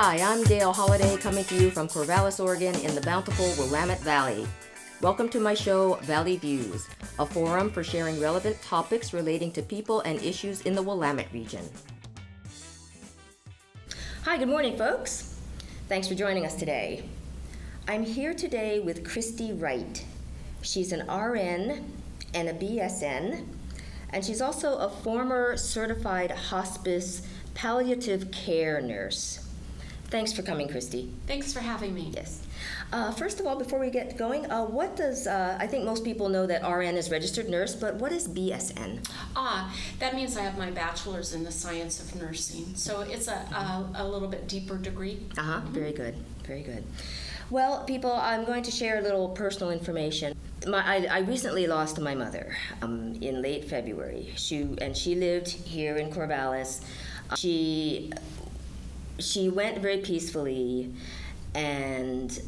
Hi, I'm Dale Holliday coming to you from Corvallis, Oregon in the bountiful Willamette Valley. Welcome to my show, Valley Views, a forum for sharing relevant topics relating to people and issues in the Willamette region. Hi, good morning, folks. Thanks for joining us today. I'm here today with Christy Wright. She's an RN and a BSN, and she's also a former certified hospice palliative care nurse. Thanks for coming, Christy. Thanks for having me. Yes. First of all, before we get going, what does, I think most people know that RN is registered nurse, but what is BSN? That means I have my bachelor's in the science of nursing. So it's a little bit deeper degree. Very good, very good. Well, people, I'm going to share a little personal information. I recently lost my mother in late February. She lived here in Corvallis. She went very peacefully, and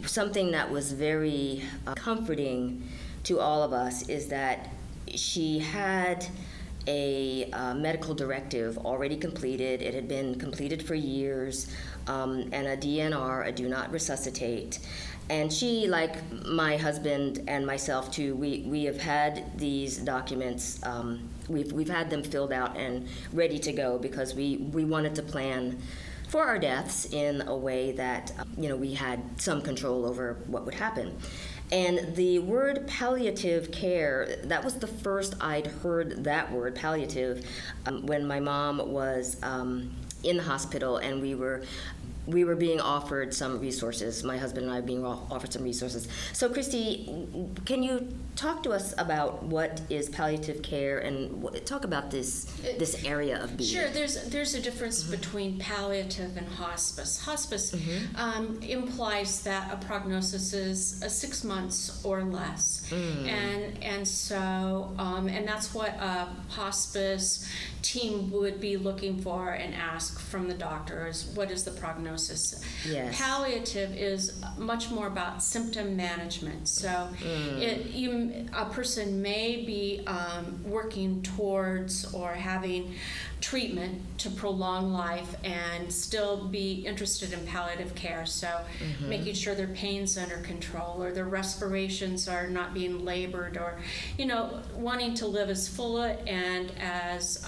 something that was very comforting to all of us is that she had a medical directive already completed. It had been completed for years, and a DNR, a do not resuscitate. And she, like my husband and myself too, we have had these documents. We've had them filled out and ready to go because we wanted to plan for our deaths in a way that we had some control over what would happen. And the word palliative care, that was the first I'd heard that word, palliative, when my mom was in the hospital, and we were being offered some resources. My husband and I were being offered some resources. So, Christy, can you talk to us about what is palliative care and talk about this area of being? Sure. There's a difference between palliative and hospice. Hospice implies that a prognosis is 6 months or less, and so that's what a hospice team would be looking for and ask from the doctor is what is the prognosis. Yes. Palliative is much more about symptom management. So a person may be working towards or having treatment to prolong life and still be interested in palliative care. So making sure their pain's under control or their respirations are not being labored, or wanting to live as full and as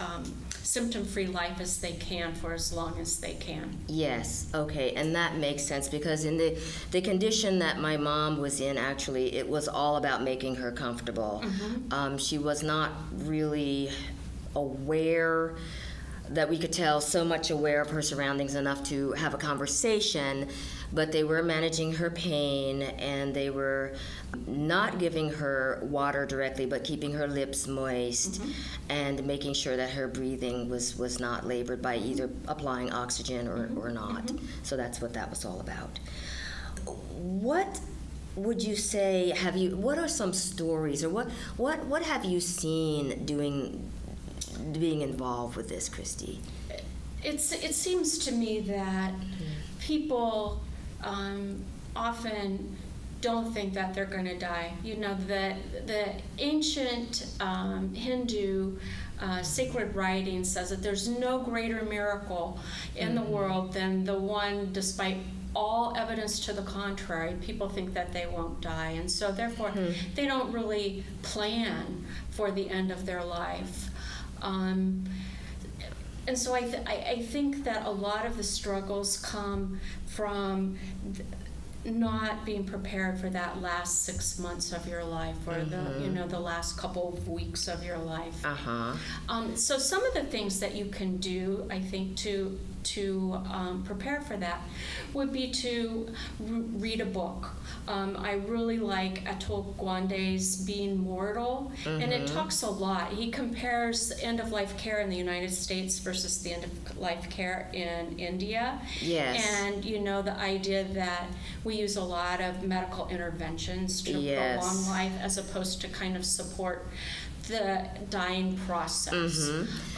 symptom-free life as they can for as long as they can. Yes, okay, and that makes sense because in the condition that my mom was in, actually, it was all about making her comfortable. She was not really aware, that we could tell, so much aware of her surroundings enough to have a conversation, but they were managing her pain, and they were not giving her water directly, but keeping her lips moist and making sure that her breathing was not labored by either applying oxygen or not. So that's what that was all about. What would you say, what are some stories, or what have you seen being involved with this, Christy? It seems to me that people often don't think that they're going to die. The ancient Hindu sacred writing says that there's no greater miracle in the world than the one, despite all evidence to the contrary, people think that they won't die, and so therefore they don't really plan for the end of their life. And so I think that a lot of the struggles come from not being prepared for that last 6 months of your life, or the last couple of weeks of your life. So some of the things that you can do, I think, to prepare for that would be to read a book. I really like Atul Gawande's Being Mortal, and it talks a lot. He compares end-of-life care in the United States versus the end-of-life care in India. Yes. And the idea that we use a lot of medical interventions to prolong life as opposed to kind of support the dying process.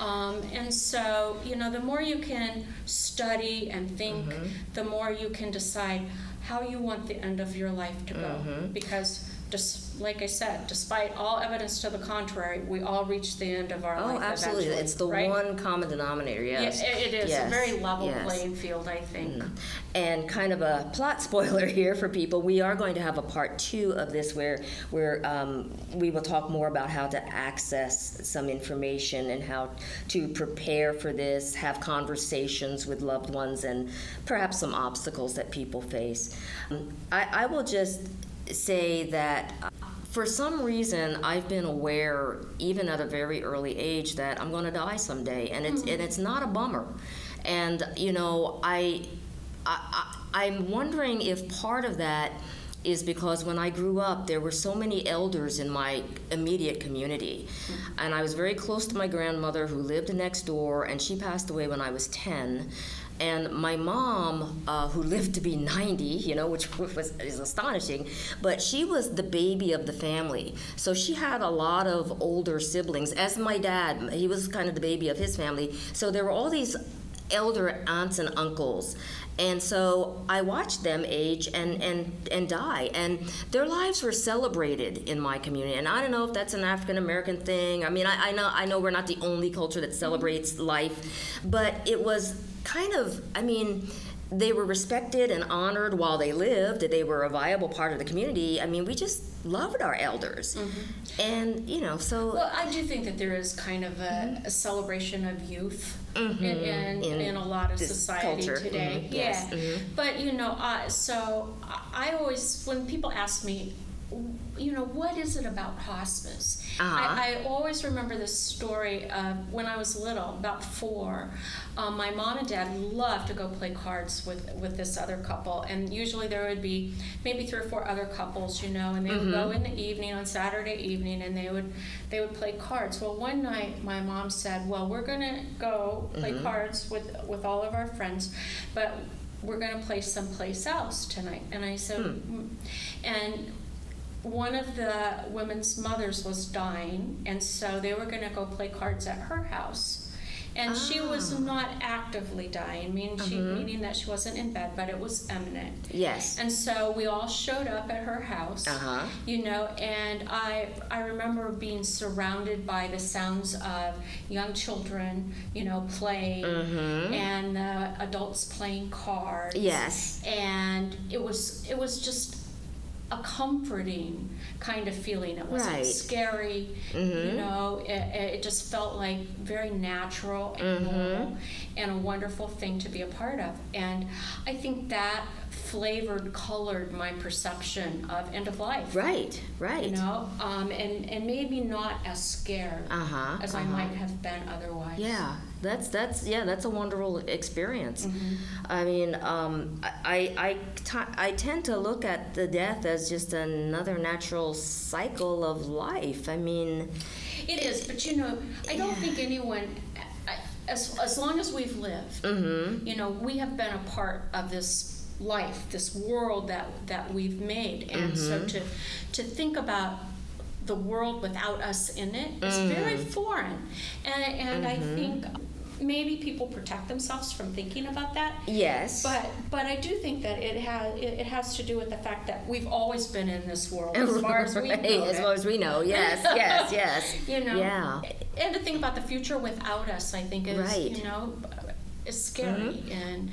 And so, the more you can study and think, the more you can decide how you want the end of your life to go. Because just like I said, despite all evidence to the contrary, we all reach the end of our life. Oh, absolutely. Eventually, It's the right? one common denominator, yes. Yeah, it is Yes. a very level Yes. playing field, I think. And kind of a plot spoiler here for people, we are going to have a part 2 of this where we will talk more about how to access some information and how to prepare for this, have conversations with loved ones, and perhaps some obstacles that people face. I will just say that for some reason I've been aware, even at a very early age, that I'm going to die someday, and it's not a bummer. And I'm wondering if part of that is because when I grew up, there were so many elders in my immediate community. And I was very close to my grandmother, who lived next door, and she passed away when I was 10. And my mom, who lived to be 90, which is astonishing, but she was the baby of the family. So she had a lot of older siblings, as my dad. He was kind of the baby of his family. So there were all these elder aunts and uncles. And so I watched them age and die, and their lives were celebrated in my community. And I don't know if that's an African American thing. I mean, I know we're not the only culture that celebrates life, but it was kind of, they were respected and honored while they lived. They were a viable part of the community. We just loved our elders. And, so... Well, I do think that there is kind of a celebration of youth in a lot of society culture. today. Yes. Yeah. But, so I always, when people ask me, what is it about hospice? I always remember this story of when I was little, about 4. My mom and dad loved to go play cards with this other couple, and usually there would be maybe 3 or 4 other couples, and they would go in the evening, on Saturday evening, and they would play cards. Well, one night my mom said, well, we're going to go play cards with all of our friends, but we're going to play someplace else tonight. And I said, and one of the women's mothers was dying, and so they were going to go play cards at her house. And she was not actively dying, meaning that she wasn't in bed, but it was imminent. Yes. And so we all showed up at her house, and I remember being surrounded by the sounds of young children, playing, and the adults playing cards. Yes. And it was just a comforting kind of feeling. It wasn't scary, it just felt like very natural and normal and a wonderful thing to be a part of. And I think that colored my perception of end of life. Right. And maybe not as scared as I might have been otherwise. Yeah. That's a wonderful experience. I tend to look at the death as just another natural cycle of life. It is, but I don't think anyone, as long as we've lived, we have been a part of this life, this world that we've made, and so to think about the world without us in it is very foreign, and I think maybe people protect themselves from thinking about that. Yes. But I do think that it has to do with the fact that we've always been in this world as far as we know. As far as we know, yes. Yeah. And to think about the future without us, I think is is scary and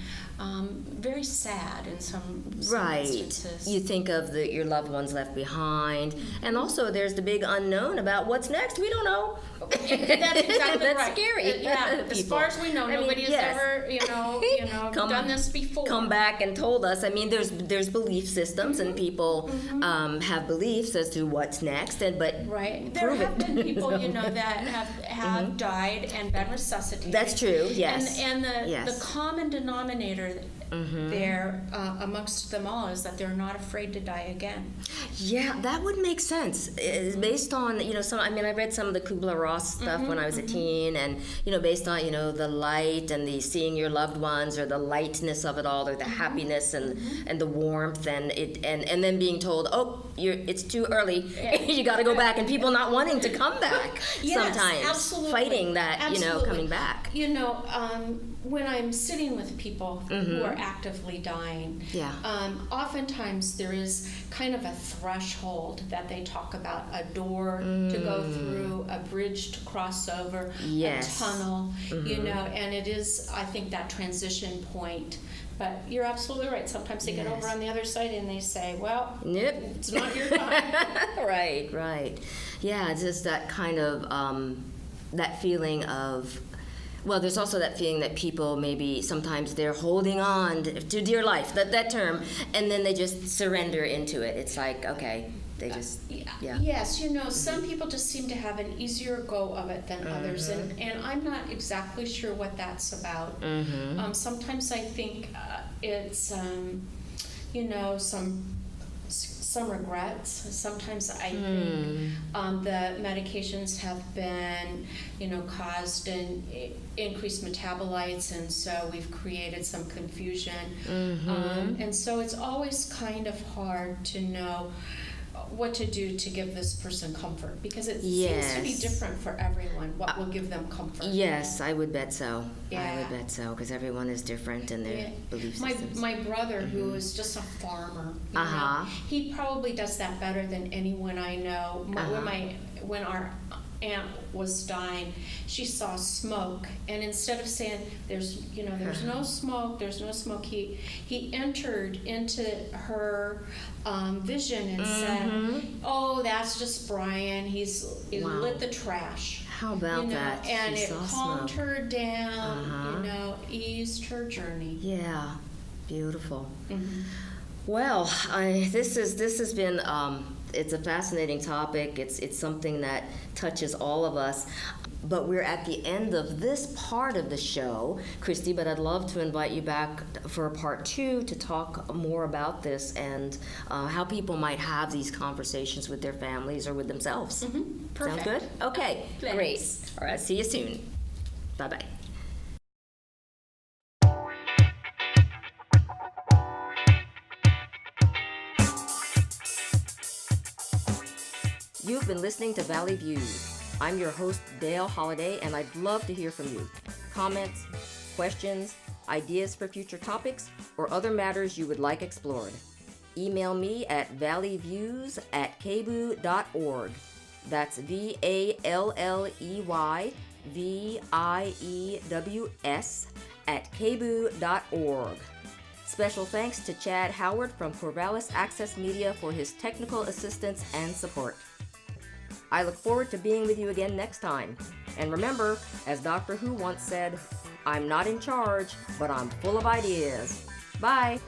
very sad in some instances. You think of your loved ones left behind, and also there's the big unknown about what's next. We don't know. That's exactly That's right. scary. As far as we know, nobody has ever, done this before. Come back and told us. There's belief systems, and people have beliefs as to what's next, but there have been people, that have died and been resuscitated. That's true. Yes. And the common denominator there amongst them all is that they're not afraid to die again. Yeah, that would make sense. Based on, I read some of the Kubler-Ross stuff when I was a teen, and, based on, the light and the seeing your loved ones, or the lightness of it all, or the happiness and the warmth, and then being told, it's too early, you got to go back, and people not wanting to come back sometimes. Absolutely. Fighting that, coming back. When I'm sitting with people who are actively dying, Yeah. Oftentimes there is kind of a threshold that they talk about, a door to go through, a bridge to cross over, Yes. a tunnel, you know, and it is, I think, that transition point. But you're absolutely right. Sometimes they get over on the other side and they say, well, Nope. it's not your time. Right. Yeah, it's just that kind of, that feeling of, well, there's also that feeling that people maybe sometimes they're holding on to dear life, that term, and then they just surrender into it. It's like, okay, they just, yeah. Yes, you know, some people just seem to have an easier go of it than others, and I'm not exactly sure what that's about. Sometimes I think it's, you know, some regrets. Sometimes I think the medications have been, you know, caused an increased metabolites, and so we've created some confusion. And so it's always kind of hard to know what to do to give this person comfort, because it seems to be different for everyone, what will give them comfort. Yes, I would bet so. Yeah. I would bet so, because everyone is different in their belief systems. My brother, who is just a farmer, you know, he probably does that better than anyone I know. When our aunt was dying, she saw smoke, and instead of saying there's no smoke, he entered into her vision and said, oh, that's just Brian, he's lit the trash. How about that? And she it saw calmed smoke. her down, you know, eased her journey. Yeah, beautiful. Well, this has been it's a fascinating topic. It's something that touches all of us. But we're at the end of this part of the show, Christy, but I'd love to invite you back for part 2 to talk more about this and how people might have these conversations with their families or with themselves. Perfect. Sound good? Okay, Thanks. Great. All right, see you soon. Bye-bye. You've been listening to Valley Views. I'm your host, Dale Holliday, and I'd love to hear from you. Comments, questions, ideas for future topics, or other matters you would like explored. Email me at valleyviews@kbu.org. That's VALLEYVIEWS@kbu.org. Special thanks to Chad Howard from Corvallis Access Media for his technical assistance and support. I look forward to being with you again next time. And remember, as Doctor Who once said, I'm not in charge, but I'm full of ideas. Bye!